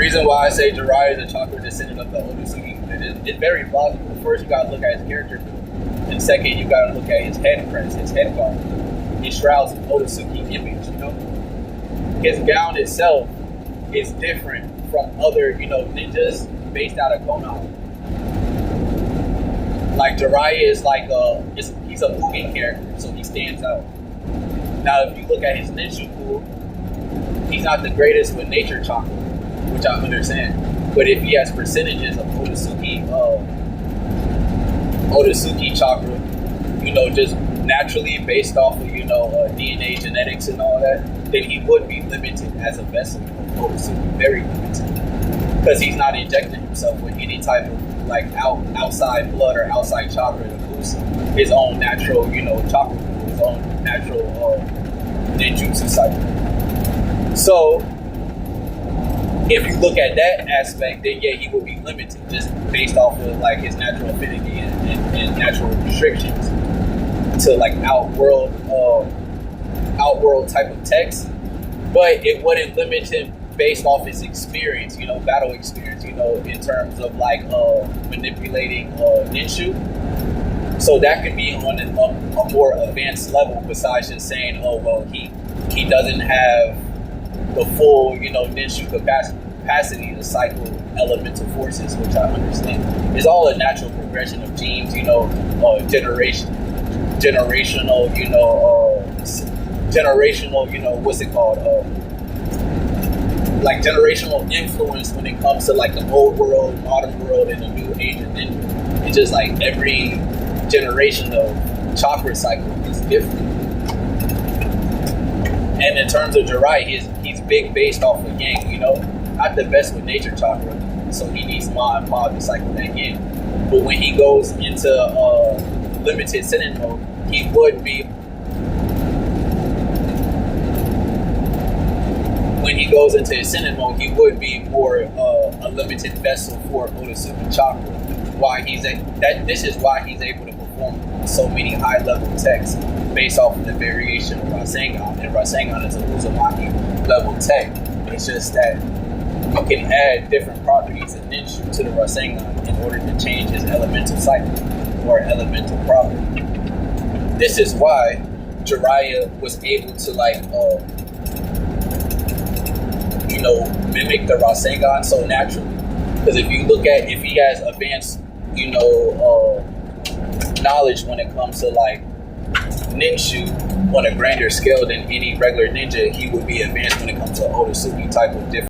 reason why I say Jiraiya is a chakra descendant of the otousuki, it's very plausible. First, you gotta look at his character build, and second, you gotta look at his head crest, his head guard. It shrouds an otousuki image. His gown itself is different from other, ninjas based out of Konoha. Like Jiraiya is he's a moving character, so he stands out. Now, if you look at his ninja pool, he's not the greatest with nature chakra, which I understand. But if he has percentages of otousuki chakra, just naturally based off of DNA genetics and all that, then he would be limited as a vessel of otousuki, very limited, because he's not injecting himself with any type of outside blood or outside chakra to boost his own natural chakra, his own natural ninjutsu cycle. So if you look at that aspect, then yeah, he will be limited just based off of his natural affinity and natural restrictions to outworld type of text. But it wouldn't limit him based off his experience, battle experience, in terms of manipulating ninshu. So that could be on a more advanced level, besides just saying, oh well, he doesn't have the full ninshu capacity to cycle elemental forces, which I understand. It's all a natural progression of genes, generational, what's it called? Generational influence when it comes to the old world, modern world, and the new age of ninja. It's just every generation of chakra cycle is different. And in terms of Jiraiya, he's big based off of yang, not the best with nature chakra, so he needs Ma and Pa to cycle that yang. But when he goes into limited Senin mode, he would be. When he goes into his Senin mode, he would be more a limited vessel for otousuki chakra. This is why he's able to perform so many high-level techs based off of the variation of Rasengan. And Rasengan is a Uzumaki level tech. It's just that you can add different properties of ninshu to the Rasengan in order to change his elemental cycle or elemental property. This is why Jiraiya was able to mimic the Rasengan so naturally. Because if you look at, if he has advanced, knowledge when it comes to ninshu on a grander scale than any regular ninja, he would be advanced when it comes to otousuki type of different